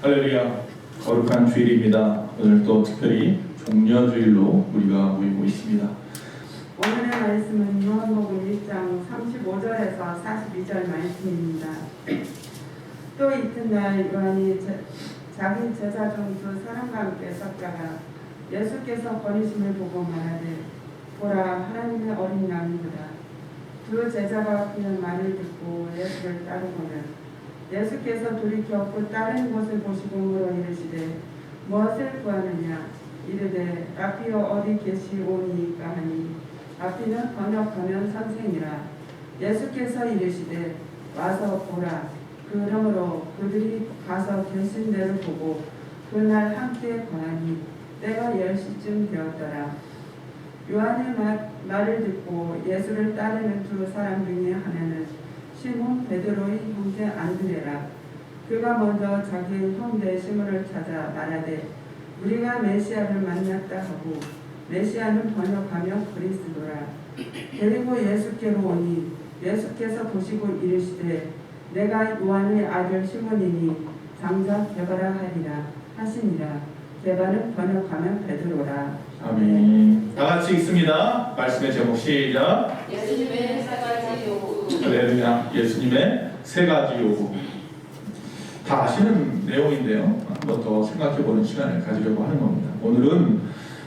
할렐루야, 거룩한 주일입니다. 오늘 또 특별히 종려주일로 우리가 모이고 있습니다. 오늘의 말씀은 요한복음 1장 35절에서 42절 말씀입니다. 또 이튿날 요한이 자기 제자 중 두 사람과 함께 섰다가 예수께서 거리심을 보고 말하되 보라, 하나님의 어린 양이로다. 두 제자가 그의 말을 듣고 예수를 따르거늘 예수께서 돌이켜 곧 다른 곳을 보시고 물어 이르시되 무엇을 구하느냐. 이르되 라피어 어디 계시오니이까 하니 라피는 번역하면 선생이라. 예수께서 이르시되 와서 보라. 그러므로 그들이 가서 계신 데를 보고 그날 함께 거하니 때가 10시쯤 되었더라. 요한의 말을 듣고 예수를 따르는 두 사람 중에 하나는 시몬 베드로의 형제 안드레라. 그가 먼저 자기 형제 시몬을 찾아 말하되 우리가 메시아를 만났다 하고, 메시아는 번역하며 그리스도라. 데리고 예수께로 오니 예수께서 보시고 이르시되 내가 요한의 아들 시몬이니 장작 개바라 하리라 하시니라. 개바는 번역하면 베드로라. 아멘. 다 같이 읽습니다. 말씀의 제목 시작. 예수님의 세 가지 요구. 할렐루야, 예수님의 세 가지 요구. 다 아시는 내용인데요, 한 번 더 생각해보는 시간을 가지려고 하는 겁니다. 오늘은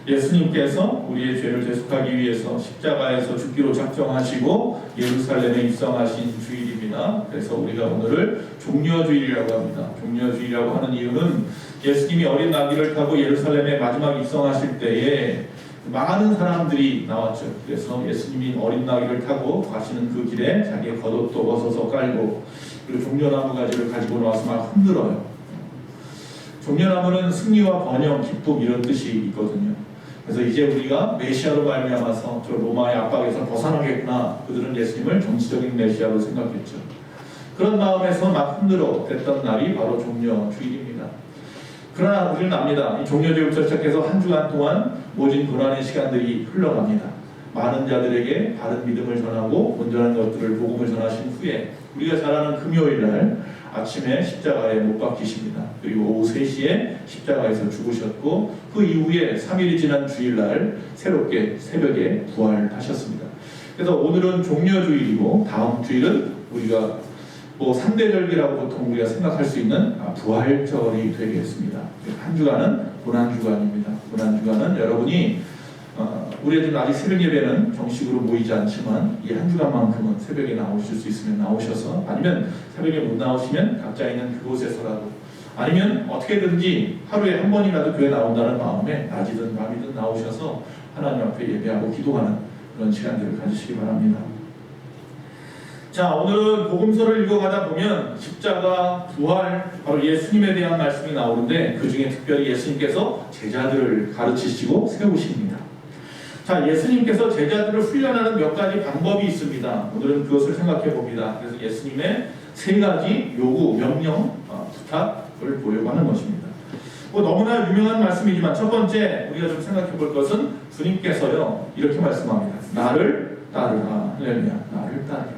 예수님께서 우리의 죄를 대속하기 위해서 십자가에서 죽기로 작정하시고 예루살렘에 입성하신 주일입니다. 그래서 우리가 오늘을 종려주일이라고 합니다. 종려주일이라고 하는 이유는 예수님이 어린 나귀를 타고 예루살렘에 마지막 입성하실 때에 많은 사람들이 나왔죠. 그래서 예수님이 어린 나귀를 타고 가시는 그 길에 자기의 겉옷도 벗어서 깔고, 그리고 종려나무 가지를 가지고 나와서 막 흔들어요. 종려나무는 승리와 번영, 기쁨 이런 뜻이 있거든요. 그래서 이제 우리가 메시아로 말미암아서 저 로마의 압박에서 벗어나겠구나. 그들은 예수님을 정치적인 메시아로 생각했죠. 그런 마음에서 막 흔들어 댔던 날이 바로 종려주일입니다. 그러나 우리는 압니다. 이 종려주일부터 시작해서 한 주간 동안 모진 고난의 시간들이 흘러갑니다. 많은 자들에게 바른 믿음을 전하고 온전한 것들을 복음을 전하신 후에 우리가 잘 아는 금요일날 아침에 십자가에 못 박히십니다. 그리고 오후 3시에 십자가에서 죽으셨고 그 이후에 3일이 지난 주일날 새롭게 새벽에 부활하셨습니다. 그래서 오늘은 종려주일이고 다음 주일은 우리가 상대절기라고 보통 우리가 생각할 수 있는 부활절이 되겠습니다. 한 주간은 고난주간입니다. 고난주간은 여러분이 우리가 지금 아직 새벽 예배는 정식으로 모이지 않지만 이 한 주간만큼은 새벽에 나오실 수 있으면 나오셔서, 아니면 새벽에 못 나오시면 각자 있는 그곳에서라도, 아니면 어떻게든지 하루에 한 번이라도 교회 나온다는 마음에 낮이든 밤이든 나오셔서 하나님 앞에 예배하고 기도하는 그런 시간들을 가지시기 바랍니다. 자, 오늘은 복음서를 읽어가다 보면 십자가, 부활, 바로 예수님에 대한 말씀이 나오는데 그 중에 특별히 예수님께서 제자들을 가르치시고 세우십니다. 자, 예수님께서 제자들을 훈련하는 몇 가지 방법이 있습니다. 오늘은 그것을 생각해 봅니다. 그래서 예수님의 세 가지 요구, 명령, 부탁을 보려고 하는 것입니다. 너무나 유명한 말씀이지만 첫 번째 우리가 좀 생각해 볼 것은 주님께서요 이렇게 말씀합니다. 나를 따르라. 할렐루야, 나를 따르라.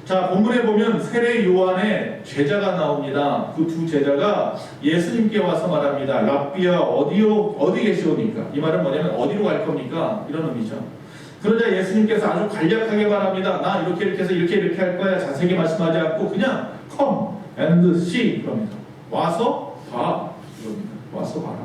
자, 본문에 보면 세례 요한의 제자가 나옵니다. 그 두 제자가 예수님께 와서 말합니다. 랍비야, 어디 계시오니까? 이 말은 뭐냐면 어디로 갈 겁니까? 이런 의미죠. 그러자 예수님께서 아주 간략하게 말합니다. 나 이렇게 해서 이렇게 할 거야. 자세히 말씀하지 않고 그냥 come and see 그럽니다. 와서 봐 그럽니다. 와서 봐라.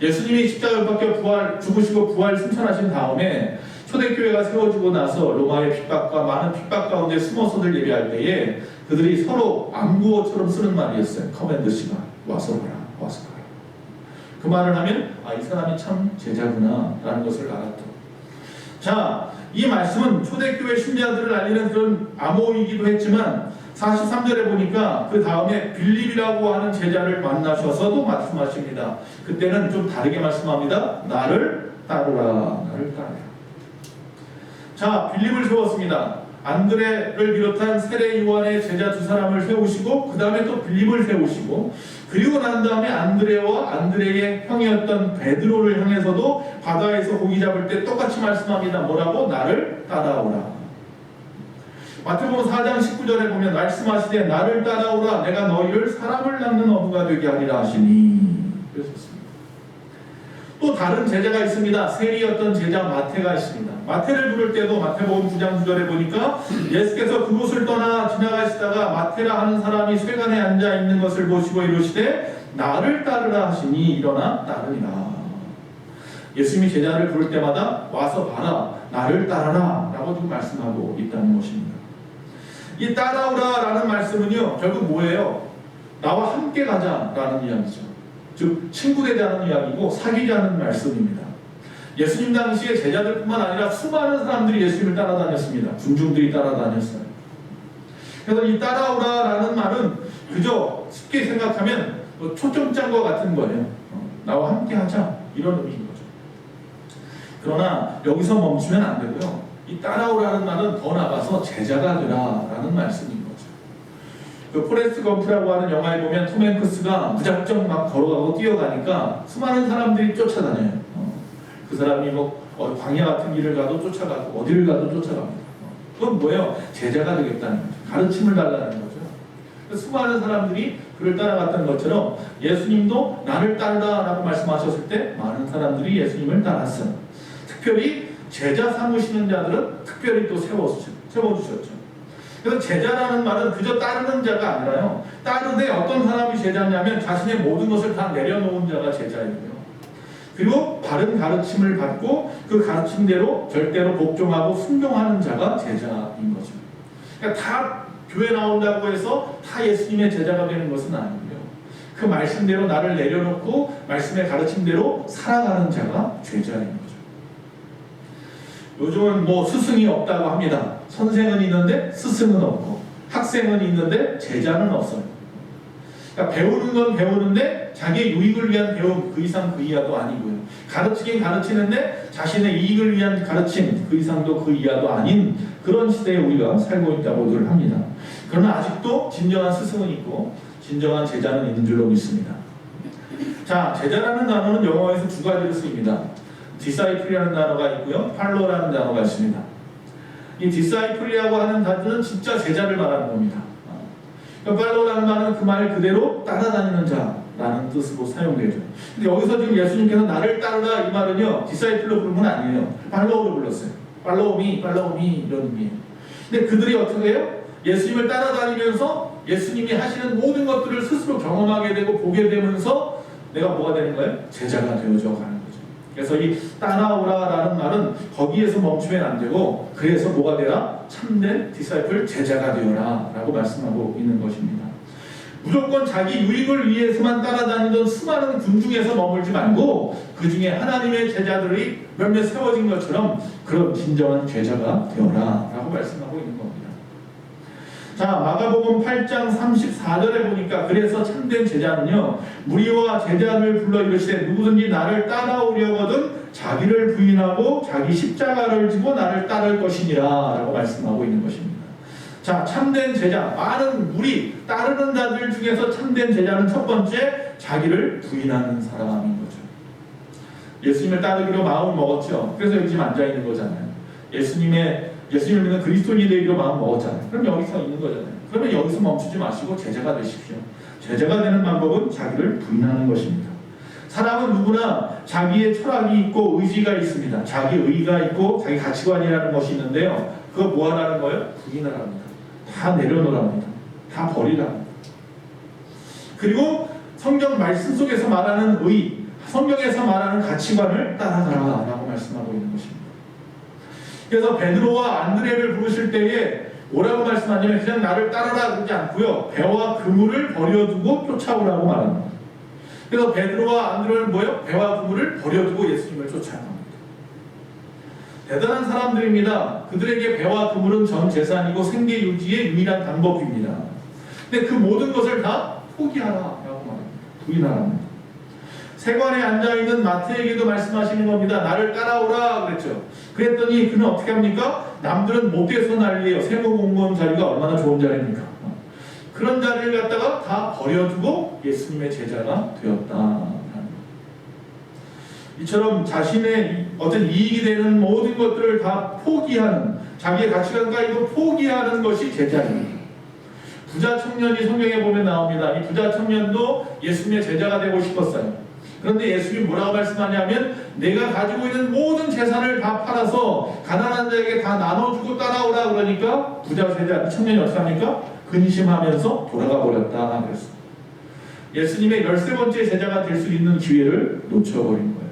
예수님이 십자가를 박혀 죽으시고 부활 승천하신 다음에 초대교회가 세워지고 나서 로마의 핍박과 많은 핍박 가운데 숨어서들 예배할 때에 그들이 서로 암구어처럼 쓰는 말이었어요. 커맨드시가 와서 봐라, 와서 봐라. 그 말을 하면 이 사람이 참 제자구나 라는 것을 알았죠. 자, 이 말씀은 초대교회 신자들을 알리는 그런 암호이기도 했지만 43절에 보니까 그 다음에 빌립이라고 하는 제자를 만나셔서도 말씀하십니다. 그때는 좀 다르게 말씀합니다. 나를 따르라, 나를 따르라. 자, 빌립을 세웠습니다. 안드레를 비롯한 세례 요한의 제자 두 사람을 세우시고 그 다음에 또 빌립을 세우시고, 그리고 난 다음에 안드레와 안드레의 형이었던 베드로를 향해서도 바다에서 고기 잡을 때 똑같이 말씀합니다. 뭐라고? 나를 따라오라. 마태복음 4장 19절에 보면 말씀하시되 나를 따라오라 내가 너희를 사람을 낳는 어부가 되게 하리라 하시니 그랬습니다. 또 다른 제자가 있습니다. 세리였던 제자 마태가 있습니다. 마태를 부를 때도 마태복음 9장 9절에 보니까 예수께서 그곳을 떠나 지나가시다가 마태라 하는 사람이 쇠관에 앉아 있는 것을 보시고 이르시되 나를 따르라 하시니 일어나 따르니라. 예수님이 제자를 부를 때마다 와서 봐라 나를 따라라 라고 지금 말씀하고 있다는 것입니다. 이 따라오라 라는 말씀은요 결국 뭐예요? 나와 함께 가자 라는 이야기죠. 즉 친구 되자는 이야기고 사귀자는 말씀입니다. 예수님 당시에 제자들뿐만 아니라 수많은 사람들이 예수님을 따라다녔습니다. 군중들이 따라다녔어요. 그래서 이 따라오라 라는 말은 그저 쉽게 생각하면 초점장과 같은 거예요. 나와 함께 하자 이런 의미인 거죠. 그러나 여기서 멈추면 안 되고요. 이 따라오라는 말은 더 나가서 제자가 되라라는 말씀인 거죠. 그 포레스트 검프라고 하는 영화에 보면 톰 행크스가 무작정 막 걸어가고 뛰어가니까 수많은 사람들이 쫓아다녀요. 그 사람이 광야 같은 길을 가도 쫓아가고 어디를 가도 쫓아갑니다. 그건 뭐예요? 제자가 되겠다는 거죠. 가르침을 달라는 거죠. 수많은 사람들이 그를 따라갔던 것처럼 예수님도 나를 따르라라고 말씀하셨을 때 많은 사람들이 예수님을 따랐어요. 특별히 제자 삼으시는 자들은 특별히 또 세워주셨죠. 그래서 제자라는 말은 그저 따르는 자가 아니라요. 따르되 어떤 사람이 제자냐면 자신의 모든 것을 다 내려놓은 자가 제자이고요. 그리고 바른 가르침을 받고 그 가르침대로 절대로 복종하고 순종하는 자가 제자인 거죠. 그러니까 다 교회 나온다고 해서 다 예수님의 제자가 되는 것은 아니고요. 그 말씀대로 나를 내려놓고 말씀의 가르침대로 살아가는 자가 제자인 거죠. 요즘은 스승이 없다고 합니다. 선생은 있는데 스승은 없고 학생은 있는데 제자는 없어요. 그러니까 배우는 건 배우는데 자기의 유익을 위한 배움 그 이상 그 이하도 아니고요. 가르치긴 가르치는데 자신의 이익을 위한 가르침 그 이상도 그 이하도 아닌 그런 시대에 우리가 살고 있다고들 합니다. 그러나 아직도 진정한 스승은 있고 진정한 제자는 있는 줄로 믿습니다. 자, 제자라는 단어는 영어에서 두 가지로 쓰입니다. 디사이플이라는 단어가 있고요. 팔로라는 단어가 있습니다. 이 디사이플이라고 하는 단어는 진짜 제자를 말하는 겁니다. 팔로라는 말은 그 말 그대로 따라다니는 자라는 뜻으로 사용되죠. 근데 여기서 지금 예수님께서 나를 따르라 이 말은요 디사이플로 부른 건 아니에요. 팔로우로 불렀어요. 팔로우미 이런 의미예요. 근데 그들이 어떻게 해요? 예수님을 따라다니면서 예수님이 하시는 모든 것들을 스스로 경험하게 되고 보게 되면서 내가 뭐가 되는 거예요? 제자가 되어져 가는 거예요. 그래서 이 따라오라라는 말은 거기에서 멈추면 안 되고 그래서 뭐가 되라? 참된 디사이플 제자가 되어라 라고 말씀하고 있는 것입니다. 무조건 자기 유익을 위해서만 따라다니던 수많은 군중에서 머물지 말고 그 중에 하나님의 제자들이 몇몇 세워진 것처럼 그런 진정한 제자가 되어라 라고 말씀하고 있는 겁니다. 자, 마가복음 8장 34절에 보니까 그래서 참된 제자는요 무리와 제자를 불러 이르시되 누구든지 나를 따라오려거든 자기를 부인하고 자기 십자가를 지고 나를 따를 것이니라 라고 말씀하고 있는 것입니다. 자, 참된 제자, 많은 무리 따르는 자들 중에서 참된 제자는 첫 번째 자기를 부인하는 사람인 거죠. 예수님을 따르기로 마음을 먹었죠. 그래서 여기 지금 앉아 있는 거잖아요. 예수님을 믿는 그리스도인이 되기로 마음 먹었잖아요. 그럼 여기서 있는 거잖아요. 그러면 여기서 멈추지 마시고 제자가 되십시오. 제자가 되는 방법은 자기를 부인하는 것입니다. 사람은 누구나 자기의 철학이 있고 의지가 있습니다. 자기 의가 있고 자기 가치관이라는 것이 있는데요. 그거 뭐 하라는 거예요? 부인을 합니다. 다 내려놓으랍니다. 다 버리랍니다. 그리고 성경 말씀 속에서 말하는 의, 성경에서 말하는 가치관을 따라가라라고 말씀하고 있는 것입니다. 그래서 베드로와 안드레를 부르실 때에 뭐라고 말씀하냐면 그냥 나를 따라라 그러지 않고요. 배와 그물을 버려두고 쫓아오라고 말합니다. 그래서 베드로와 안드레는 뭐예요? 배와 그물을 버려두고 예수님을 쫓아갑니다. 대단한 사람들입니다. 그들에게 배와 그물은 전 재산이고 생계 유지의 유일한 방법입니다. 근데 그 모든 것을 다 포기하라라고 말합니다. 부인하랍니다. 세관에 앉아있는 마태에게도 말씀하시는 겁니다. 나를 따라오라 그랬죠. 그랬더니 그는 어떻게 합니까? 남들은 못돼서 난리예요. 세무공무원 자리가 얼마나 좋은 자리입니까? 그런 자리를 갖다가 다 버려두고 예수님의 제자가 되었다. 이처럼 자신의 어떤 이익이 되는 모든 것들을 다 포기하는 자기의 가치관까지도 포기하는 것이 제자입니다. 부자 청년이 성경에 보면 나옵니다. 이 부자 청년도 예수님의 제자가 되고 싶었어요. 그런데 예수님이 뭐라고 말씀하냐면 내가 가지고 있는 모든 재산을 다 팔아서 가난한 자에게 다 나눠주고 따라오라 그러니까 부자 제자 청년이 어떻게 합니까? 근심하면서 돌아가 버렸다 그랬어요. 예수님의 13번째 제자가 될 수 있는 기회를 놓쳐버린 거예요.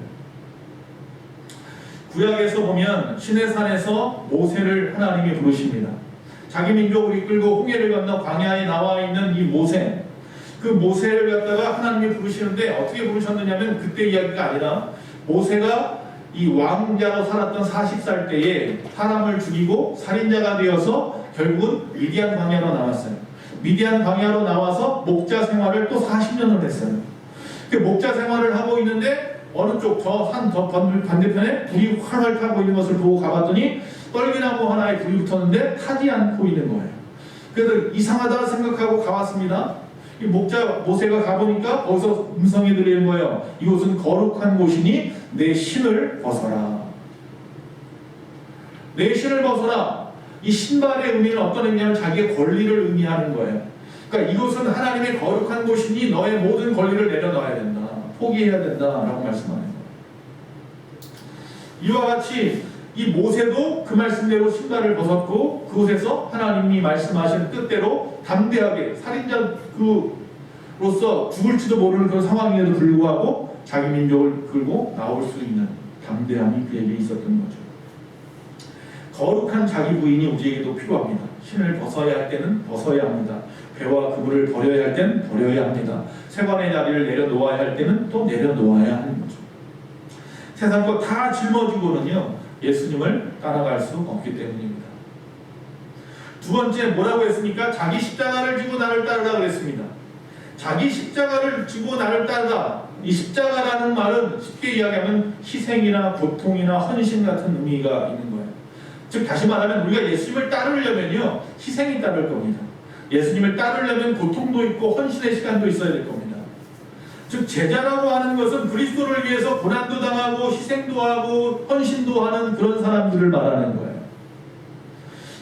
구약에서 보면 시내산에서 모세를 하나님이 부르십니다. 자기 민족을 이끌고 홍해를 건너 광야에 나와 있는 이 모세, 그 모세를 갖다가 하나님이 부르시는데 어떻게 부르셨느냐면 그때 이야기가 아니라 모세가 이 왕자로 살았던 40살 때에 사람을 죽이고 살인자가 되어서 결국은 미디안 광야로 나왔어요. 미디안 광야로 나와서 목자 생활을 또 40년을 했어요. 그 목자 생활을 하고 있는데 어느 쪽 저 산 더 반대편에 불이 활활 타고 있는 것을 보고 가봤더니 떨기나무 하나에 불이 붙었는데 타지 않고 있는 거예요. 그래서 이상하다 생각하고 가봤습니다. 이 목자 모세가 가보니까 거기서 음성이 들리는 거예요. 이곳은 거룩한 곳이니 내 신을 벗어라. 내 신을 벗어라. 이 신발의 의미는 어떤 의미냐면 자기의 권리를 의미하는 거예요. 그러니까 이곳은 하나님의 거룩한 곳이니 너의 모든 권리를 내려놔야 된다. 포기해야 된다라고 말씀하는 거예요. 이와 같이 이 모세도 그 말씀대로 신발을 벗었고 그곳에서 하나님이 말씀하신 뜻대로 담대하게 살인자로서 죽을지도 모르는 그런 상황임에도 불구하고 자기 민족을 끌고 나올 수 있는 담대함이 그에게 있었던 거죠. 거룩한 자기 부인이 우리에게도 필요합니다. 신을 벗어야 할 때는 벗어야 합니다. 배와 그물을 버려야 할 때는 버려야 합니다. 세관의 자리를 내려놓아야 할 때는 또 내려놓아야 하는 거죠. 세상 것 다 짊어지고는요 예수님을 따라갈 수 없기 때문입니다. 두 번째 뭐라고 했습니까? 자기 십자가를 지고 나를 따르라 그랬습니다. 자기 십자가를 지고 나를 따르라. 이 십자가라는 말은 쉽게 이야기하면 희생이나 고통이나 헌신 같은 의미가 있는 거예요. 즉 다시 말하면 우리가 예수님을 따르려면요 희생이 따를 겁니다. 예수님을 따르려면 고통도 있고 헌신의 시간도 있어야 될 겁니다. 즉 제자라고 하는 것은 그리스도를 위해서 고난도 당하고 희생도 하고 헌신도 하는 그런 사람들을 말하는 거예요.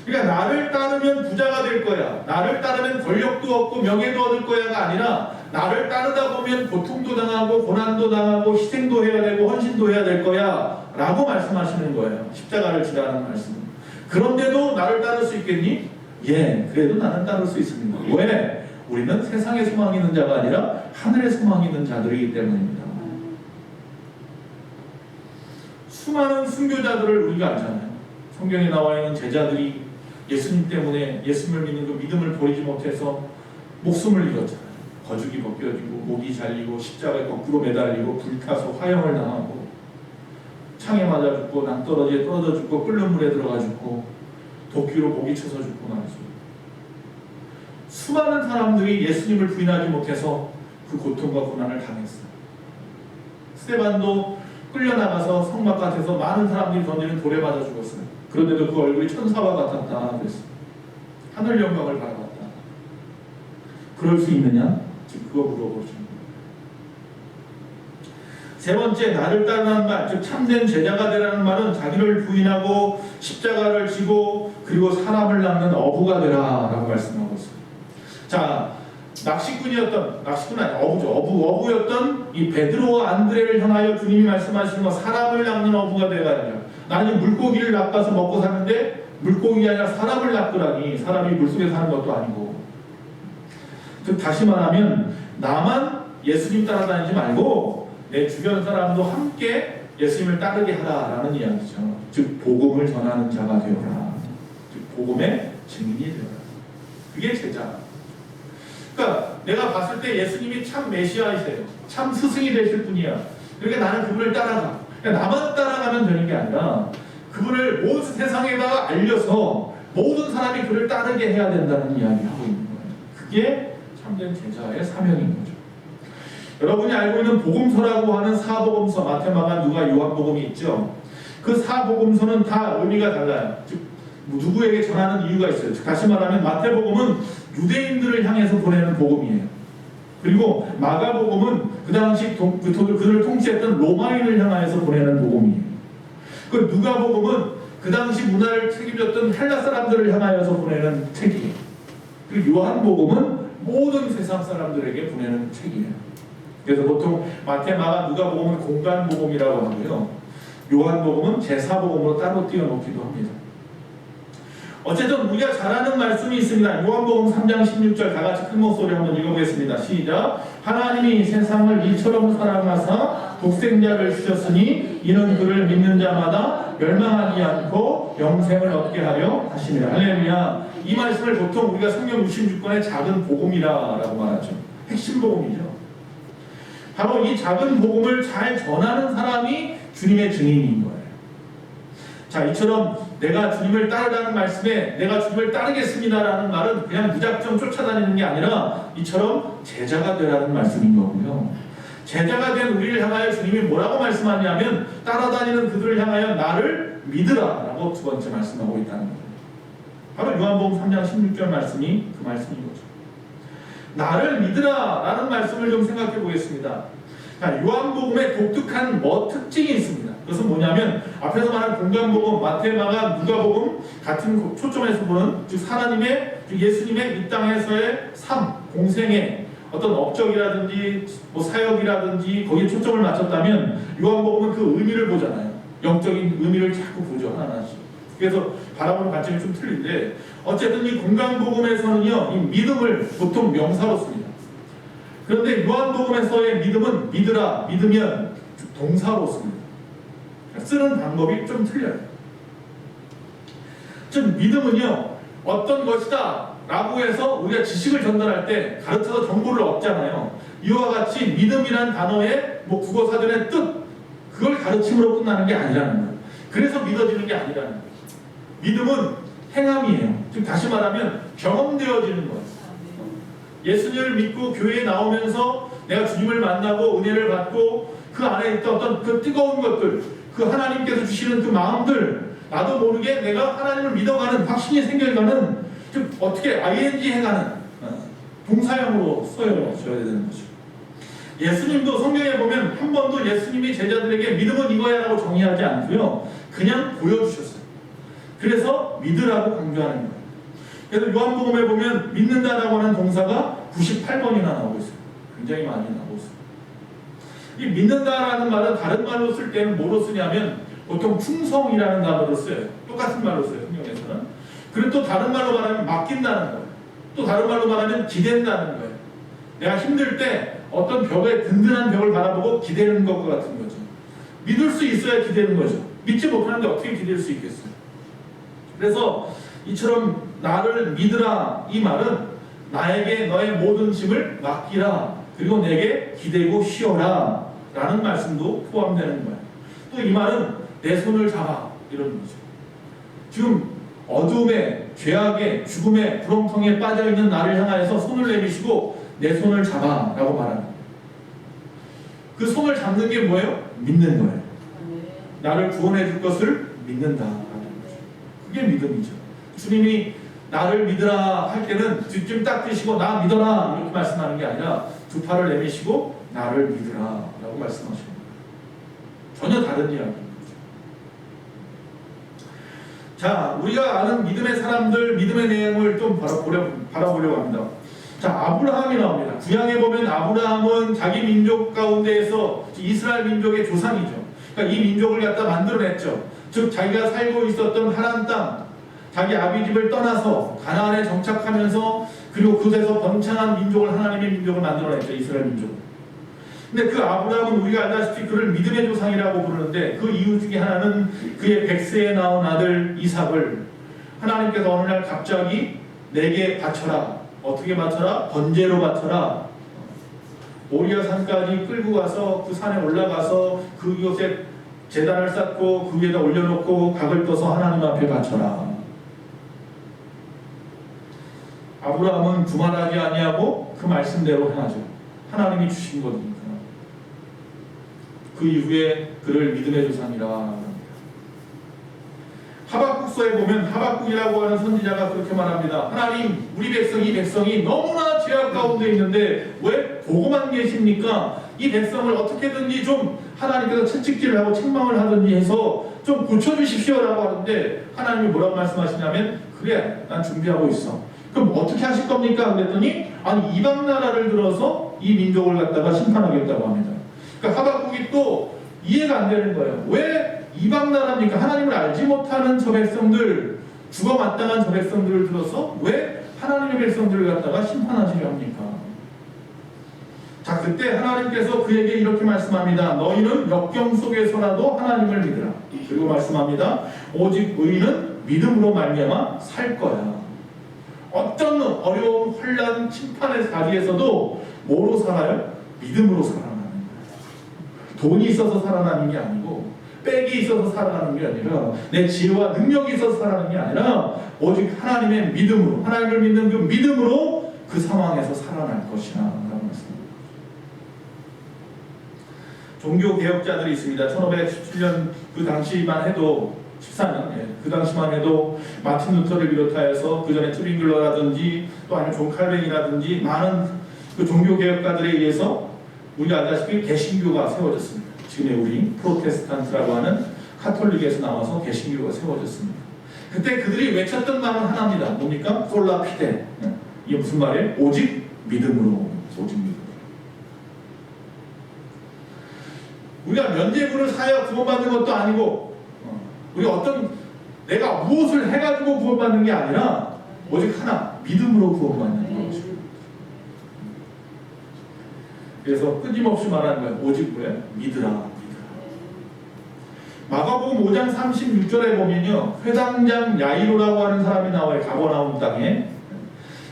그러니까 나를 따르면 부자가 될 거야, 나를 따르면 권력도 얻고 명예도 얻을 거야가 아니라 나를 따르다 보면 고통도 당하고 고난도 당하고 희생도 해야 되고 헌신도 해야 될 거야 라고 말씀하시는 거예요. 십자가를 지라는 말씀은. 그런데도 나를 따를 수 있겠니? 예, 그래도 나는 따를 수 있습니다. 왜? 우리는 세상에 소망이 있는 자가 아니라 하늘에 소망이 있는 자들이기 때문입니다. 수많은 순교자들을 우리가 알잖아요. 성경에 나와 있는 제자들이 예수님 때문에 예수님을 믿는 그 믿음을 버리지 못해서 목숨을 잃었잖아요. 거죽이 벗겨지고 목이 잘리고 십자가에 거꾸로 매달리고 불타서 화형을 당하고 창에 맞아 죽고 낭떠러지에 떨어져 죽고 끓는 물에 들어가 죽고 도끼로 목이 쳐서 죽고 말이죠. 수많은 사람들이 예수님을 부인하지 못해서 그 고통과 고난을 당했어요. 스데반도 끌려나가서 성 바깥에서 많은 사람들이 던지는 돌에 맞아 죽었어요. 그런데도 그 얼굴이 천사와 같았다 그랬어요. 하늘 영광을 바라봤다. 그럴 수 있느냐? 지금 그거 물어보시는 거예요. 세 번째, 나를 따르라는 말, 즉 참된 제자가 되라는 말은 자기를 부인하고 십자가를 지고 그리고 사람을 낳는 어부가 되라 라고 말씀하고 있어요. 자, 낚시꾼 아니 어부죠. 어부였던 이 베드로와 안드레를 향하여 주님이 말씀하시는 거 사람을 낚는 어부가 되라. 나는 물고기를 낚아서 먹고 사는데 물고기가 아니라 사람을 낚으라니. 사람이 물속에 사는 것도 아니고. 즉 다시 말하면 나만 예수님 따라다니지 말고 내 주변 사람도 함께 예수님을 따르게 하라라는 이야기죠. 즉 복음을 전하는 자가 되어라. 즉 복음의 증인이 되어라. 그게 제자. 그러니까 내가 봤을 때 예수님이 참 메시아이세요. 참 스승이 되실 분이야. 그러니까 나는 그분을 따라가. 그러니까 나만 따라가면 되는 게 아니라 그분을 모든 세상에다가 알려서 모든 사람이 그를 따르게 해야 된다는 이야기를 하고 있는 거예요. 그게 참된 제자의 사명인 거죠. 여러분이 알고 있는 복음서라고 하는 사복음서, 마태마가, 누가, 요한복음이 있죠. 그 사복음서는 다 의미가 달라요. 즉 누구에게 전하는 이유가 있어요. 즉 다시 말하면 마태복음은 유대인들을 향해서 보내는 복음이에요. 그리고 마가복음은 그 당시 그를 통치했던 로마인을 향해서 보내는 복음이에요. 그 누가복음은 그 당시 문화를 책임졌던 헬라 사람들을 향하여서 보내는 책이에요. 그리고 요한복음은 모든 세상 사람들에게 보내는 책이에요. 그래서 보통 마태, 마가, 누가복음은 공간복음이라고 하고요. 요한복음은 제사복음으로 따로 띄워놓기도 합니다. 어쨌든 우리가 잘 아는 말씀이 있습니다. 요한복음 3장 16절 다 같이 큰 목소리 한번 읽어보겠습니다. 시작. 하나님이 세상을 이처럼 사랑하사 독생자를 주셨으니 이는 그를 믿는 자마다 멸망하지 않고 영생을 얻게 하려 하시니라. 할렐루야. 이 말씀을 보통 우리가 성경 66권의 작은 복음이라고 말하죠. 핵심 복음이죠. 바로 이 작은 복음을 잘 전하는 사람이 주님의 증인인 거예요. 자, 이처럼 내가 주님을 따르라는 말씀에 내가 주님을 따르겠습니다라는 말은 그냥 무작정 쫓아다니는 게 아니라 이처럼 제자가 되라는 말씀인 거고요. 제자가 된 우리를 향하여 주님이 뭐라고 말씀하냐면 따라다니는 그들을 향하여 나를 믿으라라고 두 번째 말씀하고 있다는 거예요. 바로 요한복음 3장 16절 말씀이 그 말씀인 거죠. 나를 믿으라라는 말씀을 좀 생각해 보겠습니다. 자, 요한복음에 독특한 특징이 있습니다. 그것은 뭐냐면 앞에서 말한 공간복음, 마태, 마가, 누가복음 같은 초점에서 보는 즉 하나님의 예수님의 이 땅에서의 삶, 공생의 어떤 업적이라든지 사역이라든지 거기에 초점을 맞췄다면 요한복음은 그 의미를 보잖아요. 영적인 의미를 자꾸 보죠, 하나씩. 그래서 바라보는 관점이 좀 틀린데 어쨌든 이 공간복음에서는요, 이 믿음을 보통 명사로 씁니다. 그런데 요한복음에서의 믿음은 믿으라, 믿으면 동사로 씁니다. 쓰는 방법이 좀 틀려요. 즉 믿음은요, 어떤 것이다 라고 해서 우리가 지식을 전달할 때 가르쳐서 정보를 얻잖아요. 이와 같이 믿음이란 단어의 국어사전의 뜻, 그걸 가르침으로 끝나는 게 아니라는 거예요. 그래서 믿어지는 게 아니라는 거예요. 믿음은 행함이에요. 즉 다시 말하면 경험되어지는 거예요. 예수님을 믿고 교회에 나오면서 내가 주님을 만나고 은혜를 받고 그 안에 있던 어떤 그 뜨거운 것들, 그 하나님께서 주시는 그 마음들, 나도 모르게 내가 하나님을 믿어가는 확신이 생겨가는, 즉 어떻게 ing 해가는 동사형으로 써줘야 되는 거죠. 예수님도 성경에 보면 한 번도 예수님이 제자들에게 믿음은 이거야라고 정의하지 않고요, 그냥 보여주셨어요. 그래서 믿으라고 강조하는 거예요. 그래서 요한복음에 보면 믿는다라고 하는 동사가 98번이나 나오고 있어요. 굉장히 많이 나오고 있어요. 이 믿는다라는 말은 다른 말로 쓸 때는 뭐로 쓰냐면 보통 충성이라는 단어로 써요. 똑같은 말로 써요, 성경에서는. 그리고 또 다른 말로 말하면 맡긴다는 거예요. 또 다른 말로 말하면 기댄다는 거예요. 내가 힘들 때 어떤 벽에 든든한 벽을 바라보고 기대는 것과 같은 거죠. 믿을 수 있어야 기대는 거죠. 믿지 못하는데 어떻게 기댈 수 있겠어요? 그래서 이처럼 나를 믿으라, 이 말은 나에게 너의 모든 짐을 맡기라, 그리고 내게 기대고 쉬어라 라는 말씀도 포함되는 거예요. 또 이 말은 내 손을 잡아, 이런 거죠. 지금 어두움에, 죄악에, 죽음에, 구렁텅이에 빠져있는 나를 향하여서 손을 내미시고 내 손을 잡아 라고 말하는 거예요. 그 손을 잡는 게 뭐예요? 믿는 거예요. 나를 구원해 줄 것을 믿는다. 그게 믿음이죠. 주님이 나를 믿으라 할 때는 뒷줄 딱 드시고 나 믿어라 이렇게 말씀하는 게 아니라 두 팔을 내미시고 나를 믿으라 라고 말씀하시는 거예요. 전혀 다른 이야기입니다. 자, 우리가 아는 믿음의 사람들, 믿음의 내용을 좀 바라보려고 합니다. 자, 아브라함이 나옵니다. 구약에 보면 아브라함은 자기 민족 가운데에서 이스라엘 민족의 조상이죠. 그러니까 이 민족을 갖다 만들어냈죠. 즉 자기가 살고 있었던 하나님 땅, 자기 아비 집을 떠나서 가나안에 정착하면서 그리고 그곳에서 번창한 민족을, 하나님의 민족을 만들어냈죠. 이스라엘 민족. 근데 그 아브라함은 우리가 알다시피 그를 믿음의 조상이라고 부르는데 그 이유 중에 하나는 그의 백세에 나온 아들 이삭을 하나님께서 어느 날 갑자기 내게 바쳐라. 어떻게 바쳐라? 번제로 바쳐라. 모리아 산까지 끌고 가서 그 산에 올라가서 그곳에 제단을 쌓고 그 위에다 올려놓고 각을 떠서 하나님 앞에 바쳐라. 아브라함은 두말하지 아니하고 그 말씀대로 행하죠. 하나님이 주신 거니까. 그 이후에 그를 믿음의 조상이라 합니다. 하박국서에 보면 하박국이라고 하는 선지자가 그렇게 말합니다. 하나님, 우리 백성, 이 백성이 너무나 죄악 가운데 있는데 왜 보고만 계십니까? 이 백성을 어떻게든지 좀 하나님께서 채찍질을 하고 책망을 하든지 해서 좀 고쳐주십시오라고 하는데 하나님이 뭐라고 말씀하시냐면 그래 난 준비하고 있어. 그럼 어떻게 하실 겁니까? 그랬더니 아니 이방 나라를 들어서 이 민족을 갖다가 심판하겠다고 합니다. 그러니까 하박국이 또 이해가 안 되는 거예요. 왜 이방 나라입니까? 하나님을 알지 못하는 저 백성들, 죽어 마땅한 저 백성들을 들어서 왜 하나님의 백성들을 갖다가 심판하시려 합니까? 자, 그때 하나님께서 그에게 이렇게 말씀합니다. 너희는 역경 속에서라도 하나님을 믿으라. 그리고 말씀합니다. 오직 의인은 믿음으로 말미암아 살 거야. 어떤 어려움, 혼란, 심판의 자리에서도 뭐로 살아요? 믿음으로 살아나는 거예요. 돈이 있어서 살아나는 게 아니고 빽이 있어서 살아나는 게 아니라 내 지혜와 능력이 있어서 살아나는 게 아니라 오직 하나님의 믿음으로, 하나님을 믿는 그 믿음으로 그 상황에서 살아날 것이라 라고 말씀합니다. 종교개혁자들이 있습니다. 1517년 그 당시만 해도 14년, 그 당시만 해도 마틴 루터를 비롯하여서 그 전에 트링글러라든지 또 아니면 존 칼뱅이라든지 많은 그 종교개혁가들에 의해서 우리가 알다시피 개신교가 세워졌습니다. 지금의 우리 프로테스탄트라고 하는 카톨릭에서 나와서 개신교가 세워졌습니다. 그때 그들이 외쳤던 말은 하나입니다. 뭡니까? 솔라 피데. 이게 무슨 말이에요? 오직 믿음으로. 오직 믿음으로. 우리가 면죄부를 사여 구원받는 것도 아니고 우리가 어떤 내가 무엇을 해가지고 구원받는 게 아니라 오직 하나 믿음으로 구원받는 것이죠. 그래서 끊임없이 말하는 거예요. 오직 뭐예요? 믿으라. 마가복음 5장 36절에 보면요, 회당장 야이로라고 하는 사람이 나와요. 가버나움 땅에.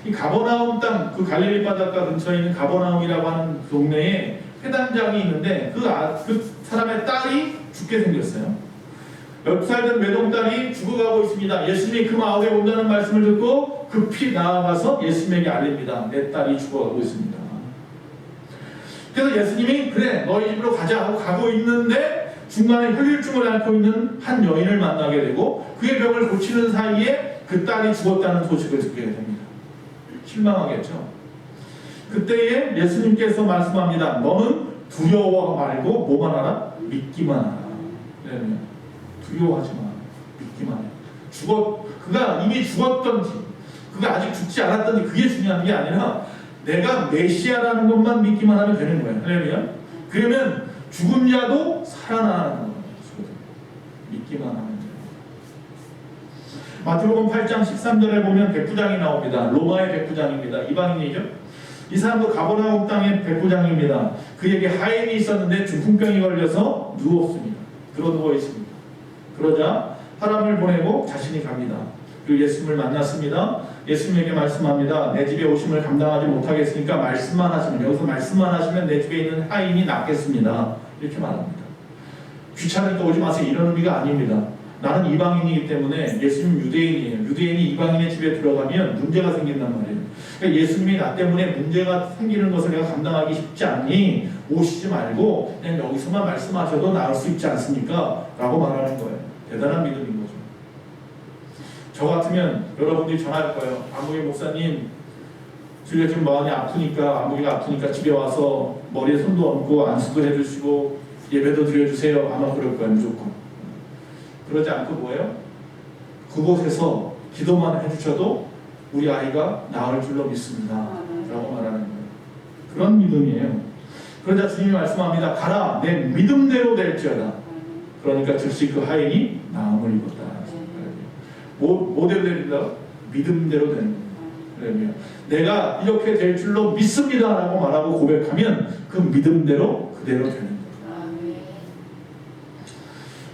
이 가버나움 땅, 그 갈릴리 바닷가 근처에 있는 가버나움이라고 하는 동네에 회당장이 있는데 그 사람의 딸이 죽게 생겼어요. 몇 살 된 외동딸이 죽어가고 있습니다. 예수님이 그 마을에 온다는 말씀을 듣고 급히 나아가서 예수님에게 알립니다. 내 딸이 죽어가고 있습니다. 그래서 예수님이 그래 너희 집으로 가자 하고 가고 있는데 중간에 혈류증을 앓고 있는 한 여인을 만나게 되고 그의 병을 고치는 사이에 그 딸이 죽었다는 소식을 듣게 됩니다. 실망하겠죠. 그때에 예수님께서 말씀합니다. 너는 두려워 말고 뭐만 하라? 믿기만 하라. 네. 두려워하지 마. 믿기만 해. 그가 이미 죽었던지 그가 아직 죽지 않았던지 그게 중요한 게 아니라 내가 메시아라는 것만 믿기만 하면 되는 거예요. 할렐루야. 그러면 죽은 자도 살아나는 거예요. 믿기만 하면 돼요. 마태복음 8장 13절에 보면 백부장이 나옵니다. 로마의 백부장입니다. 이방인이죠. 이 사람도 가버나움 땅의 백부장입니다. 그에게 하인이 있었는데 중풍병이 걸려서 누웠습니다. 누워 있습니다. 그러자 사람을 보내고 자신이 갑니다. 그리고 예수님을 만났습니다. 예수님에게 말씀합니다. 내 집에 오심을 감당하지 못하겠으니까 말씀만 하시면, 여기서 말씀만 하시면 내 집에 있는 하인이 낫겠습니다. 이렇게 말합니다. 귀찮으니까 오지 마세요. 이런 의미가 아닙니다. 나는 이방인이기 때문에 예수님 유대인이에요. 유대인이 이방인의 집에 들어가면 문제가 생긴단 말이에요. 그러니까 예수님이 나 때문에 문제가 생기는 것을 내가 감당하기 쉽지 않니 오시지 말고 그냥 여기서만 말씀하셔도 나을 수 있지 않습니까? 라고 말하는 거예요. 대단한 믿음인 거죠. 저 같으면 여러분들이 전할 거예요. 아무개 목사님 주위에 좀 마음이 아프니까 아무개가 아프니까 집에 와서 머리에 손도 얹고 안수도 해주시고 예배도 드려주세요. 아마 그럴 거예요. 무조건. 그러지 않고 뭐예요? 그곳에서 기도만 해주셔도 우리 아이가 나을 줄로 믿습니다. 라고 말하는 거예요. 그런 믿음이에요. 그러자 주님이 말씀합니다. 가라 내 믿음대로 될지어다. 그러니까 즉시 그 하인이 나음을 입었다. 뭐대로 됩니다? 믿음대로 되는 거예요. 내가 이렇게 될 줄로 믿습니다 라고 말하고 고백하면 그 믿음대로 그대로 되는 거예요.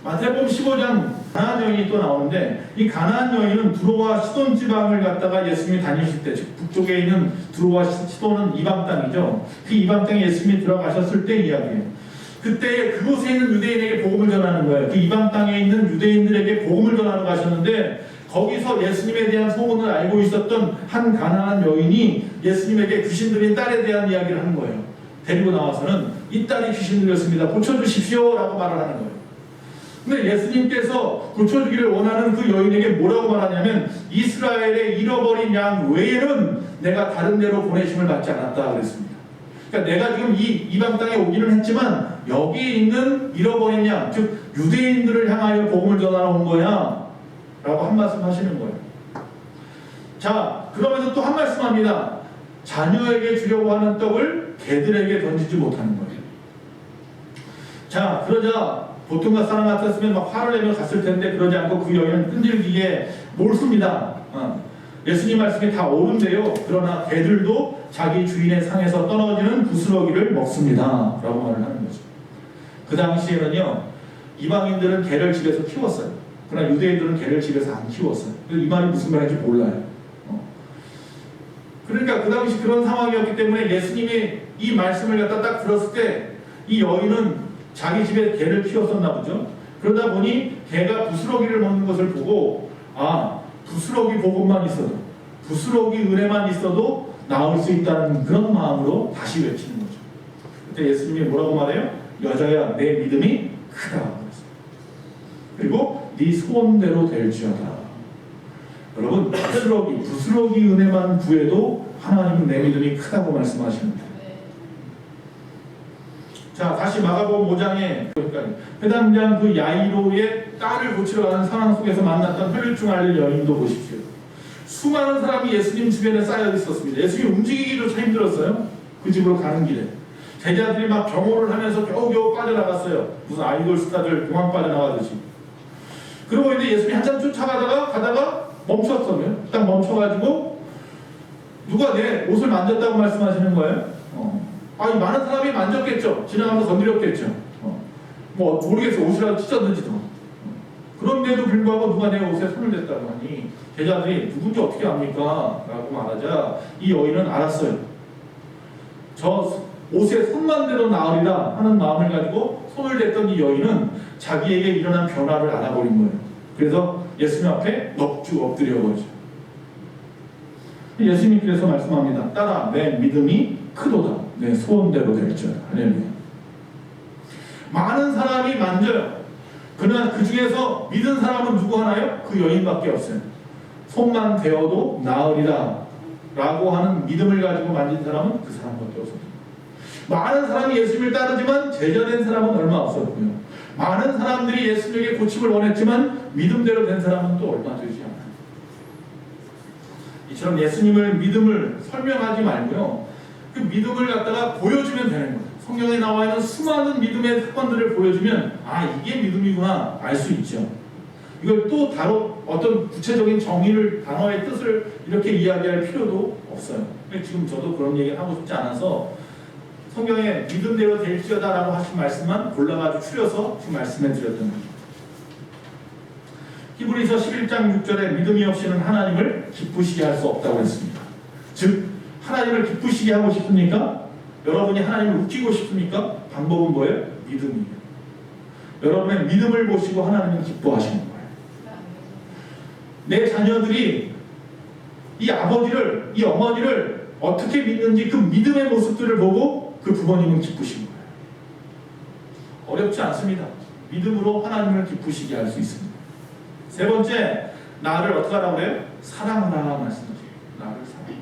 마태복음 15장 가나안 여인이 또 나오는데 이 가나안 여인은 두로와 시돈 지방을 갔다가 예수님이 다니실 때, 즉 북쪽에 있는 두로와 시돈은 이방 땅이죠. 그 이방 땅에 예수님이 들어가셨을 때 이야기예요. 그때 그곳에 있는 유대인에게 복음을 전하는 거예요. 그 이방 땅에 있는 유대인들에게 복음을 전하러 가셨는데 거기서 예수님에 대한 소문을 알고 있었던 한 가나안 여인이 예수님에게 귀신 들린 딸에 대한 이야기를 하는 거예요. 데리고 나와서는 이 딸이 귀신 들렸습니다. 고쳐주십시오 라고 말을 하는 거예요. 근데 예수님께서 고쳐주기를 원하는 그 여인에게 뭐라고 말하냐면 이스라엘의 잃어버린 양 외에는 내가 다른 데로 보내심을 받지 않았다 그랬습니다. 그러니까 내가 지금 이 이방 땅에 오기는 했지만 여기에 있는 잃어버린 양, 즉 유대인들을 향하여 복음을 전하러 온 거야 라고 한 말씀 하시는 거예요. 자, 그러면서 또 한 말씀 합니다. 자녀에게 주려고 하는 떡을 개들에게 던지지 못하는 거예요. 자, 그러자 보통과 사람 같았으면 막 화를 내며 갔을 텐데 그러지 않고 그 여인은 끈질기게 몰습니다. 예수님 말씀이 다 옳은데요. 그러나 개들도 자기 주인의 상에서 떨어지는 부스러기를 먹습니다. 라고 말을 하는 거죠. 그 당시에는요, 이방인들은 개를 집에서 키웠어요. 그러나 유대인들은 개를 집에서 안 키웠어요. 이 말이 무슨 말인지 몰라요. 그러니까 그 당시 그런 상황이었기 때문에 예수님이 이 말씀을 갖다 딱 들었을 때 이 여인은 자기 집에 개를 키웠었나 보죠. 그러다 보니 개가 부스러기를 먹는 것을 보고 아, 부스러기 복음만 있어도, 부스러기 은혜만 있어도 나올 수 있다는 그런 마음으로 다시 외치는 거죠. 그때 예수님이 뭐라고 말해요? 여자야, 내 믿음이 크다. 그리고 네 소원대로 될지어다. 여러분, 부스러기 은혜만 구해도 하나님은 내 믿음이 크다고 말씀하십니다. 자, 다시 마가복음 5장에 회당장 그 야이로의 딸을 고치러 가는 상황 속에서 만났던 혈류증 앓는 여인도 보십시오. 수많은 사람이 예수님 주변에 쌓여 있었습니다. 예수님이 움직이기조차 힘들었어요. 그 집으로 가는 길에 제자들이 막 경호를 하면서 겨우겨우 빠져나갔어요. 무슨 아이돌 스타들 공항 빠져나가듯이. 그러고 있는데 예수님이 한참 쫓아가다가 멈췄어요. 딱 멈춰가지고 누가 내 옷을 만졌다고 말씀하시는 거예요. 아니, 많은 사람이 만졌겠죠. 지나가면서 건드렸겠죠. 뭐 모르겠어. 옷이라도 찢었는지도. 그런데도 불구하고 누가 내 옷에 손을 댔다고 하니 제자들이 누군지 어떻게 압니까? 라고 말하자 이 여인은 알았어요. 저 옷에 손만 대도 나으리라 하는 마음을 가지고 손을 댔던 이 여인은 자기에게 일어난 변화를 알아버린 거예요. 그래서 예수님 앞에 넋주 엎드려 버리죠. 예수님이 그래서 말씀합니다. 딸아, 내 믿음이 크도다. 내 소원대로 될지어다. 할렐루야. 많은 사람이 만져요. 그러나 그 중에서 믿은 사람은 누구 하나요? 그 여인밖에 없어요. 손만 대어도 나으리라 라고 하는 믿음을 가지고 만진 사람은 그 사람밖에 없어요. 많은 사람이 예수님을 따르지만 제자된 사람은 얼마 없었고요. 많은 사람들이 예수님에게 고침을 원했지만 믿음대로 된 사람은 또 얼마 되지 않아요. 이처럼 예수님을 믿음을 설명하지 말고요. 그 믿음을 갖다가 보여주면 되는 거예요. 성경에 나와 있는 수많은 믿음의 사건들을 보여주면 아, 이게 믿음이구나 알 수 있죠. 이걸 또 어떤 구체적인 정의를, 단어의 뜻을 이렇게 이야기할 필요도 없어요. 지금 저도 그런 얘기를 하고 싶지 않아서 성경에 믿음대로 될지어다라고 하신 말씀만 골라가지고 추려서 지금 말씀해 드렸던 거죠. 히브리서 11장 6절에 믿음이 없이는 하나님을 기쁘시게 할 수 없다고 했습니다. 즉 하나님을 기쁘시게 하고 싶습니까? 여러분이 하나님을 웃기고 싶습니까? 방법은 뭐예요? 믿음이에요. 여러분의 믿음을 보시고 하나님은 기뻐하시는 거예요. 내 자녀들이 이 아버지를, 이 어머니를 어떻게 믿는지 그 믿음의 모습들을 보고 그 부모님은 기쁘신 거예요. 어렵지 않습니다. 믿음으로 하나님을 기쁘시게 할 수 있습니다. 세 번째, 나를 어떻게 하라고 그래요? 사랑하라 말씀하세요. 나를 사랑하라.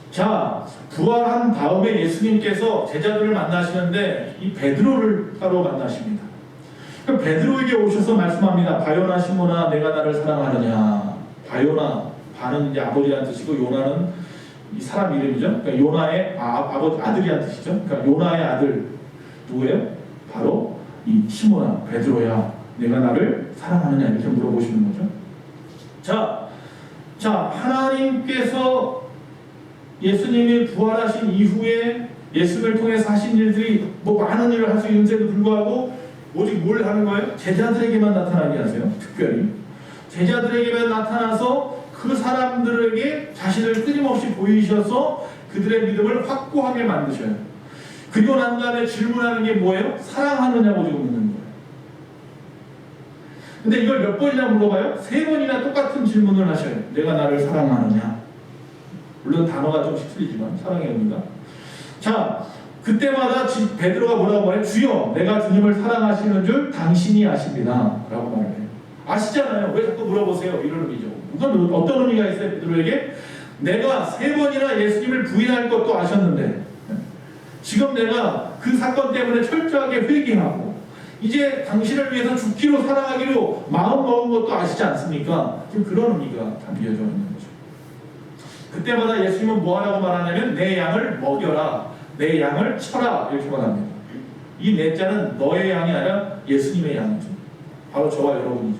자, 부활한 다음에 예수님께서 제자들을 만나시는데 이 베드로를 따로 만나십니다. 베드로에게 오셔서 말씀합니다. 바요나 시몬아, 내가 나를 사랑하느냐. 바요나, 바는 이제 아버지라는 뜻이고 요나는 이 사람 이름이죠. 그러니까 요나의 아버지 아들이라는 뜻이죠. 그러니까 요나의 아들 누구예요? 바로 이 시몬아, 베드로야. 내가 나를 사랑하느냐 이렇게 물어보시는 거죠. 자, 하나님께서 예수님이 부활하신 이후에 예수님을 통해서 하신 일들이 뭐 많은 일을 할 수 있는데도 불구하고 오직 뭘 하는 거예요? 제자들에게만 나타나게 하세요. 특별히 제자들에게만 나타나서 그 사람들에게 자신을 끊임없이 보이셔서 그들의 믿음을 확고하게 만드셔요. 그리고 난 다음에 질문하는 게 뭐예요? 사랑하느냐고 지금 묻는 거예요. 근데 이걸 몇 번이나 물어봐요? 3번이나 똑같은 질문을 하셔요. 내가 나를 사랑하느냐? 물론 단어가 좀씩 틀리지만 사랑의 의미가. 자, 그때마다 베드로가 뭐라고 말해요? 주여, 내가 주님을 사랑하시는 줄 당신이 아십니다. 라고 말해요. 아시잖아요. 왜 자꾸 물어보세요? 이런 의미죠. 이건 어떤 의미가 있어요? 베드로에게 내가 3번이나 예수님을 부인할 것도 아셨는데 지금 내가 그 사건 때문에 철저하게 회개하고 이제 당신을 위해서 죽기로 살아가기로 마음 먹은 것도 아시지 않습니까? 지금 그런 의미가 담겨져 있는 거죠. 그때마다 예수님은 뭐하라고 말하냐면 내 양을 먹여라, 내 양을 쳐라 이렇게 말합니다. 이 내 자는 너의 양이 아니라 예수님의 양이죠. 바로 저와 여러분이죠.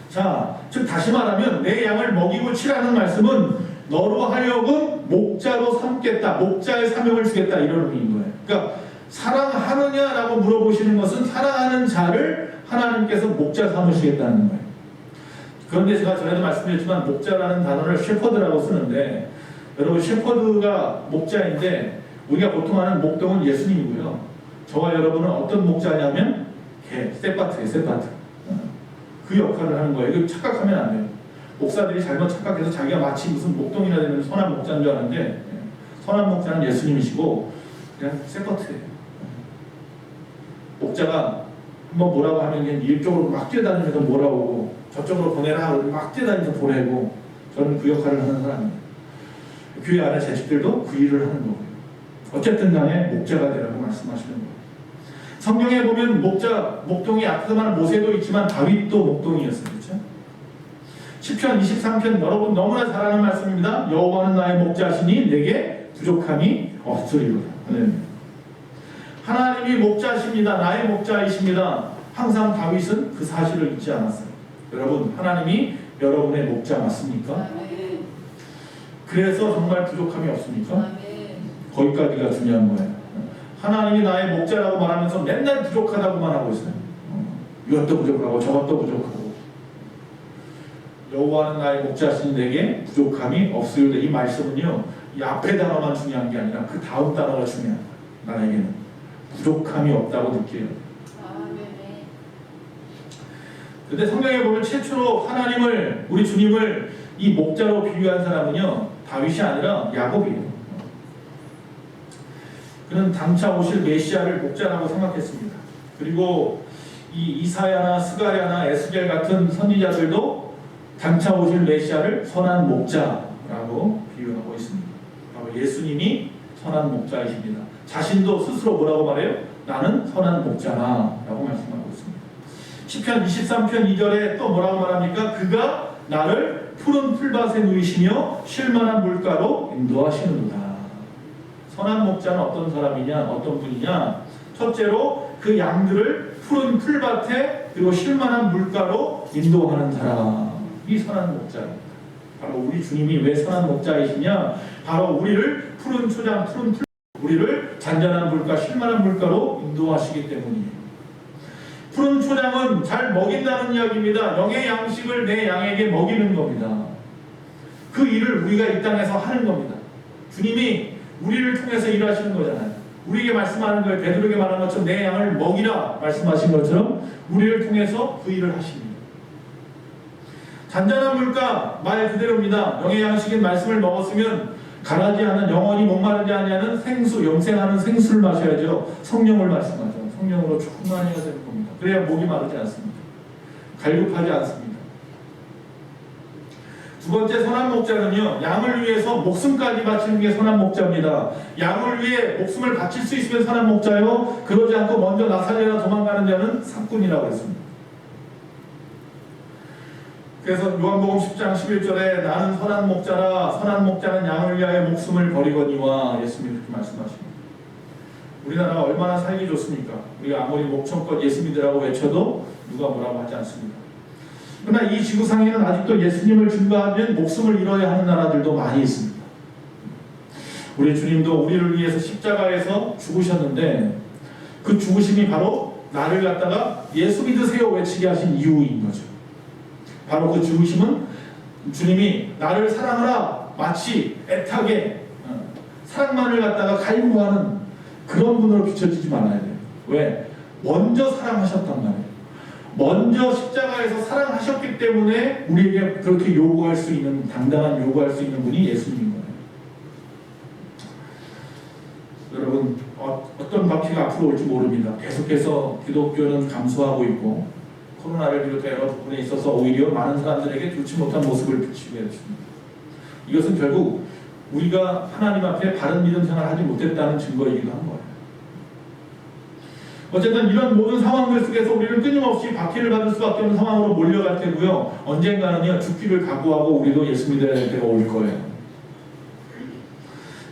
자, 즉 다시 말하면 내 양을 먹이고 치라는 말씀은 너로 하여금 목자로 삼겠다, 목자의 사명을 주겠다 이런 의미인 거예요. 그러니까 사랑하느냐라고 물어보시는 것은 사랑하는 자를 하나님께서 목자 삼으시겠다는 거예요. 그런데 제가 전에도 말씀드렸지만 목자라는 단어를 셰퍼드라고 쓰는데 여러분 셰퍼드가 목자인데 우리가 보통 하는 목동은 예수님이고요. 저와 여러분은 어떤 목자냐면 개, 셋바트예요. 셋바트. 그 역할을 하는 거예요. 이거 착각하면 안 돼요. 목사들이 잘못 착각해서 자기가 마치 무슨 목동이나 되면 선한 목자인 줄 아는데 선한 목자는 예수님이시고 그냥 셋바트예요. 목자가 한번 뭐라고 하면 그냥 이쪽으로 막 뛰어다니면서 뭐라고 저쪽으로 보내라 하고 막 뛰어다니면서 보내고 저는 그 역할을 하는 사람이에요. 교회 안에 재직들도 그 일을 하는 거고요. 어쨌든 간에 목자가 되라고 말씀하시는 거예요. 성경에 보면 목동이 앞에서 말한 모세도 있지만 다윗도 목동이었어요. 그렇죠? 시편 23편 여러분 너무나 잘 아는 말씀입니다. 여호와는 나의 목자시니 내게 부족함이 없으리로다. 네. 하나님이 목자십니다. 나의 목자이십니다. 항상 다윗은 그 사실을 잊지 않았어요. 여러분 하나님이 여러분의 목자 맞습니까? 그래서 정말 부족함이 없습니까? 거기까지가 중요한 거예요. 하나님이 나의 목자라고 말하면서 맨날 부족하다고만 하고 있어요. 이것도 부족하고 저것도 부족하고. 여호와는 나의 목자시니 내게 부족함이 없으리로다. 이 말씀은요, 이 앞에 단어만 중요한 게 아니라 그 다음 단어가 중요한 거예요. 나에게는 부족함이 없다고 느껴요. 근데 성경에 보면 최초로 하나님을, 우리 주님을 이 목자로 비유한 사람은요, 다윗이 아니라 야곱이에요. 그는 장차 오실 메시아를 목자라고 생각했습니다. 그리고 이 이사야나 스가랴나 에스겔 같은 선지자들도 장차 오실 메시아를 선한 목자라고 비유하고 있습니다. 바로 예수님이 선한 목자이십니다. 자신도 스스로 뭐라고 말해요? 나는 선한 목자라고 말씀하고 있습니다. 시편 23편 2절에 또 뭐라고 말합니까? 그가 나를 푸른 풀밭에 누이시며 쉴만한 물가로 인도하시는도다. 선한 목자는 어떤 사람이냐, 어떤 분이냐? 첫째로 그 양들을 푸른 풀밭에 그리고 쉴만한 물가로 인도하는 사람이 선한 목자입니다. 바로 우리 주님이 왜 선한 목자이시냐? 바로 우리를 푸른 초장, 푸른 풀, 우리를 잔잔한 물가, 쉴만한 물가로 인도하시기 때문이에요. 푸른 초장은 잘 먹인다는 이야기입니다. 영의 양식을 내 양에게 먹이는 겁니다. 그 일을 우리가 이 땅에서 하는 겁니다. 주님이 우리를 통해서 일하시는 거잖아요. 우리에게 말씀하는 거예요. 베드로에게 말한 것처럼 내 양을 먹이라 말씀하신 것처럼 우리를 통해서 그 일을 하십니다. 잔잔한 물가 말 그대로입니다. 영의 양식인 말씀을 먹었으면 가라지 않은, 영원히 목마르지 아니하는 생수, 영생하는 생수를 마셔야죠. 성령을 말씀하죠. 성령으로 충만해야 되는 겁니다. 그래야 목이 마르지 않습니다. 갈급하지 않습니다. 두 번째 선한 목자는요, 양을 위해서 목숨까지 바치는 게 선한 목자입니다. 양을 위해 목숨을 바칠 수 있으면 선한 목자요, 그러지 않고 먼저 나살려나 도망가는 자는 사꾼이라고 했습니다. 그래서 요한복음 10장 11절에 나는 선한 목자라, 선한 목자는 양을 위하여 목숨을 버리거니와 예수님이 그렇게 말씀하십니다. 우리나라가 얼마나 살기 좋습니까? 우리가 아무리 목청껏 예수 믿으라고 외쳐도 누가 뭐라고 하지 않습니다. 그러나 이 지구상에는 아직도 예수님을 증거하면 목숨을 잃어야 하는 나라들도 많이 있습니다. 우리 주님도 우리를 위해서 십자가에서 죽으셨는데 그 죽으심이 바로 나를 갖다가 예수 믿으세요 외치게 하신 이유인 거죠. 바로 그 죽으심은 주님이 나를 사랑하라 마치 애타게 사랑만을 갖다가 갈구하는 그런 분으로 비춰지지 말아야 돼요. 왜? 먼저 사랑하셨단 말이에요. 먼저 십자가에서 사랑하셨기 때문에 우리에게 그렇게 요구할 수 있는, 당당한 요구할 수 있는 분이 예수님인 거예요. 여러분, 어떤 바퀴가 앞으로 올지 모릅니다. 계속해서 기독교는 감소하고 있고 코로나를 비롯해 여러 부분에 있어서 오히려 많은 사람들에게 좋지 못한 모습을 비추게 했습니다. 이것은 결국 우리가 하나님 앞에 바른 믿음 생활을 하지 못했다는 증거이기도 한 거예요. 어쨌든 이런 모든 상황들 속에서 우리는 끊임없이 박해를 받을 수밖에 없는 상황으로 몰려갈 테고요. 언젠가는요, 죽기를 각오하고 우리도 예수 믿어야 될 때가 올 거예요.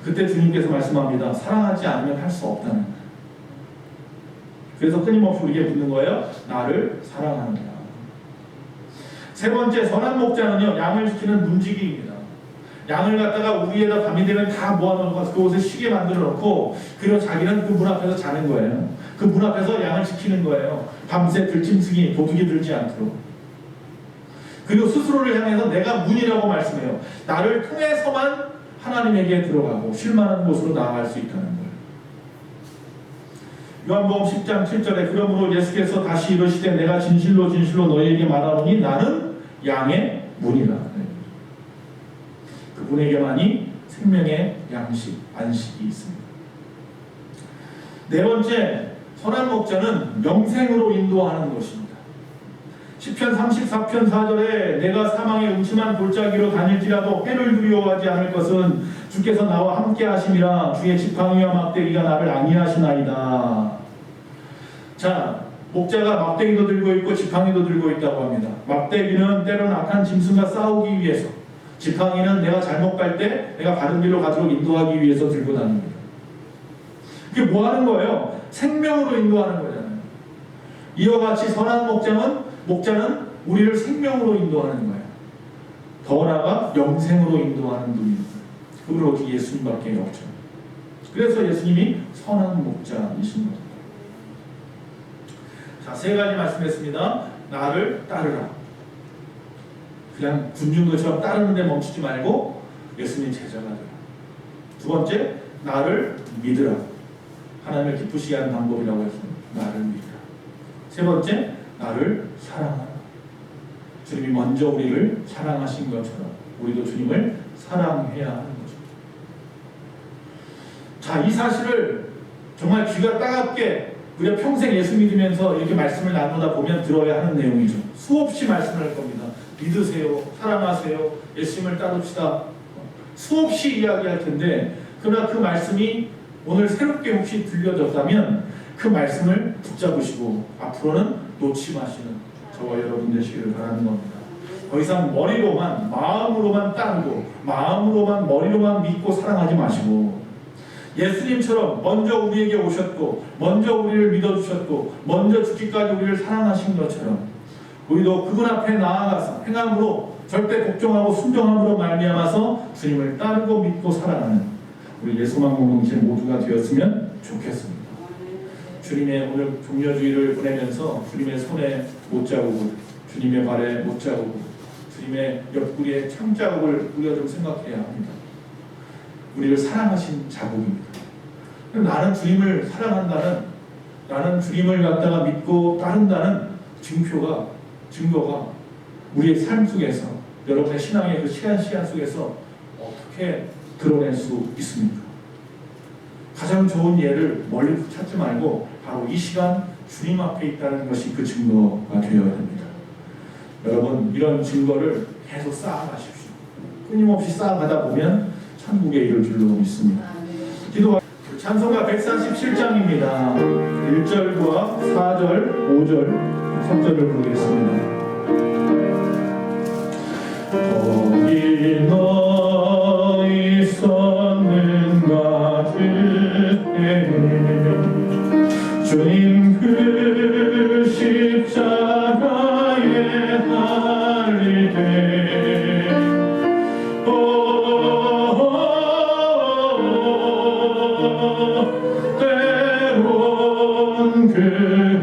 그때 주님께서 말씀합니다. 사랑하지 않으면 할 수 없다는 거예요. 그래서 끊임없이 우리에게 묻는 거예요. 나를 사랑하느냐. 세 번째, 선한 목자는요, 양을 지키는 문지기입니다. 양을 갖다가 우리에다 밤이 되면 다 모아놓고 그곳에 쉬게 만들어 놓고, 그리고 자기는 그 문 앞에서 자는 거예요. 그 문 앞에서 양을 지키는 거예요. 밤새 들짐승이 도둑이 들지 않도록. 그리고 스스로를 향해서 내가 문이라고 말씀해요. 나를 통해서만 하나님에게 들어가고 쉴만한 곳으로 나아갈 수 있다는 거예요. 요한복음 10장 7절에 그러므로 예수께서 다시 이르시되 내가 진실로 진실로 너희에게 말하노니 나는 양의 문이라. 그분에게만이 생명의 양식, 안식이 있습니다. 네 번째, 선한 목자는 명생으로 인도하는 것입니다. 시편 34편 4절에 내가 사망의 음침한 골짜기로 다닐지라도 해를 두려워하지 않을 것은 주께서 나와 함께 하심이라. 주의 지팡이와 막대기가 나를 안위하시나이다. 자, 목자가 막대기도 들고 있고 지팡이도 들고 있다고 합니다. 막대기는 때로는 악한 짐승과 싸우기 위해서, 지팡이는 내가 잘못 갈 때 내가 바른 길로 가도록 인도하기 위해서 들고 다닙니다. 이게 뭐 하는 거예요? 생명으로 인도하는 거잖아요. 이와 같이 선한 목자는 우리를 생명으로 인도하는 거예요. 더 나아가 영생으로 인도하는 분입니다. 그분 어디 예수님밖에 없죠. 그래서 예수님이 선한 목자이신 겁니다. 자, 세 가지 말씀했습니다. 나를 따르라. 그냥 굶는 것처럼 따르는 데 멈추지 말고 예수님 제자가 되라. 두 번째, 나를 믿으라. 하나님을 기쁘시게 하는 방법이라고 했습니다. 나를 믿으라. 세 번째, 나를 사랑하라. 주님이 먼저 우리를 사랑하신 것처럼 우리도 주님을 사랑해야 하는 거죠. 자, 이 사실을 정말 귀가 따갑게 우리가 평생 예수 믿으면서 이렇게 말씀을 나누다 보면 들어야 하는 내용이죠. 수없이 말씀을 할 겁니다. 믿으세요, 사랑하세요, 예수님을 따릅시다. 수없이 이야기할 텐데, 그러나 그 말씀이 오늘 새롭게 혹시 들려졌다면 그 말씀을 붙잡으시고 앞으로는 놓지 마시는 저와 여러분 되시기를 바라는 겁니다. 더 이상 머리로만, 마음으로만 따르고 마음으로만, 머리로만 믿고 사랑하지 마시고, 예수님처럼 먼저 우리에게 오셨고 먼저 우리를 믿어주셨고 먼저 죽기까지 우리를 사랑하신 것처럼 우리도 그분 앞에 나아가서 행함으로, 절대 복종하고 순종함으로 말미암아서 주님을 따르고 믿고 사랑하는 우리 예수만 공동체 모두가 되었으면 좋겠습니다. 주님의 오늘 종려주의를 보내면서 주님의 손에 못자국을, 주님의 발에 못자국을, 주님의 옆구리에 창자국을 우리가 좀 생각해야 합니다. 우리를 사랑하신 자국입니다. 나는 주님을 사랑한다는, 나는 주님을 갖다가 믿고 따른다는 증거가 우리의 삶 속에서, 여러분의 신앙의 그 시간 속에서 어떻게 드러낼 수 있습니까? 가장 좋은 예를 멀리 찾지 말고 바로 이 시간 주님 앞에 있다는 것이 그 증거가 되어야 됩니다. 여러분, 이런 증거를 계속 쌓아가십시오. 끊임없이 쌓아가다 보면 천국에 이를 줄로 믿습니다. 기도가 찬송가 147장입니다. 1절과 4절, 5절, 3절을 부르겠습니다. 거기 너희 있었는가 그때 주님 그 십자가에 달리되 때론 그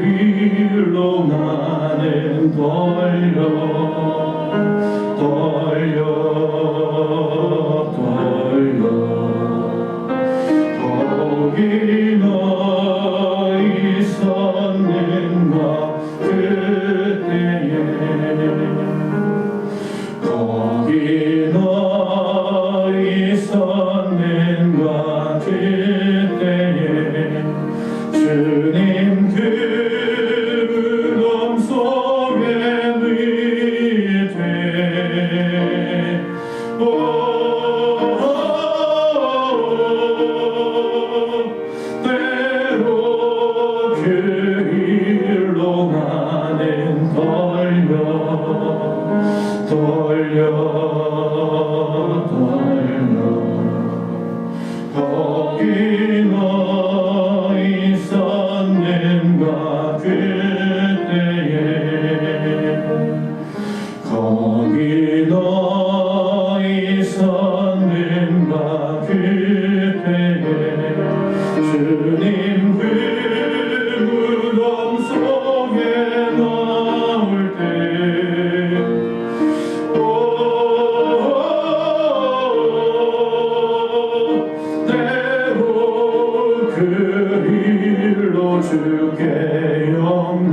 길로 나는 거기 너 있었는가 그때에 거기 너 있었는가 그때에 주님 그 거기 너 있었는가 그때에 거기 너 있었는가 그때에 주님 그 무덤 속에 나올 때 때로 그 일로 주께 영광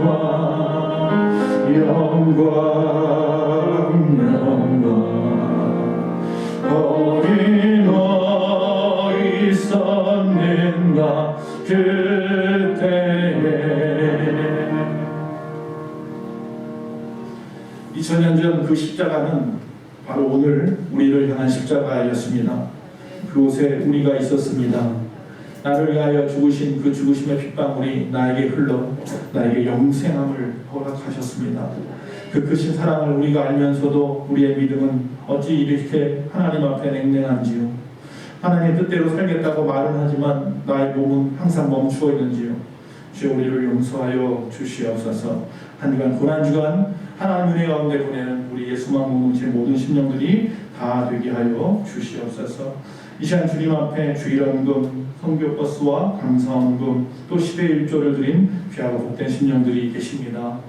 거기 너 있었는가 그때에 2000년 전 그 십자가는 바로 오늘 우리를 향한 십자가였습니다. 그곳에 우리가 있었습니다. 나를 위하여 죽으신 그 죽으심의 핏방울이 나에게 흘러 나에게 영생함을 허락하셨습니다. 그 크신 사랑을 우리가 알면서도 우리의 믿음은 어찌 이렇게 하나님 앞에 냉랭한지요. 하나님의 뜻대로 살겠다고 말은 하지만 나의 몸은 항상 멈추어 있는지요. 주여 우리를 용서하여 주시옵소서. 한 주간 고난주간 하나님 은혜 가운데 보내는 우리 예수만 공동체 모든 심령들이 다 되게 하여 주시옵소서. 이 시간 주님 앞에 주일원금, 선교버스와 감사원금, 또 10의 1조를 드린 귀하고 복된 심령들이 계십니다.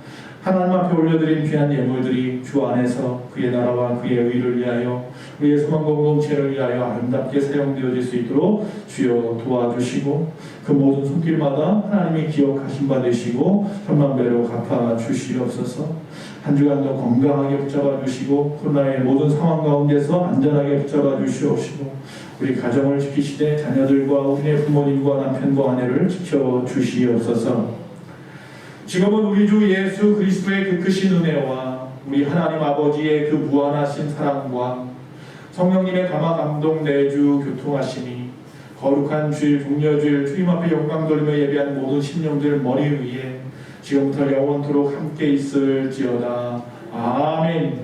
하나님 앞에 올려드린 귀한 예물들이 주 안에서 그의 나라와 그의 의를 위하여 우리의 소망 공동체를 위하여 아름답게 사용되어질 수 있도록 주여 도와주시고 그 모든 손길마다 하나님이 기억하신 바 되시고 천만배로 갚아 주시옵소서. 한 주간도 건강하게 붙잡아 주시고 코로나의 모든 상황 가운데서 안전하게 붙잡아 주시옵시고 우리 가정을 지키시되 자녀들과 우리의 부모님과 남편과 아내를 지켜 주시옵소서. 지금은 우리 주 예수 그리스도의 그 크신 은혜와 우리 하나님 아버지의 그 무한하신 사랑과 성령님의 감화 감동 내주 교통하심이 거룩한 주일 종려주일 주님 앞에 영광 돌리며 예배한 모든 심령들 머리 위에 지금부터 영원토록 함께 있을지어다. 아멘.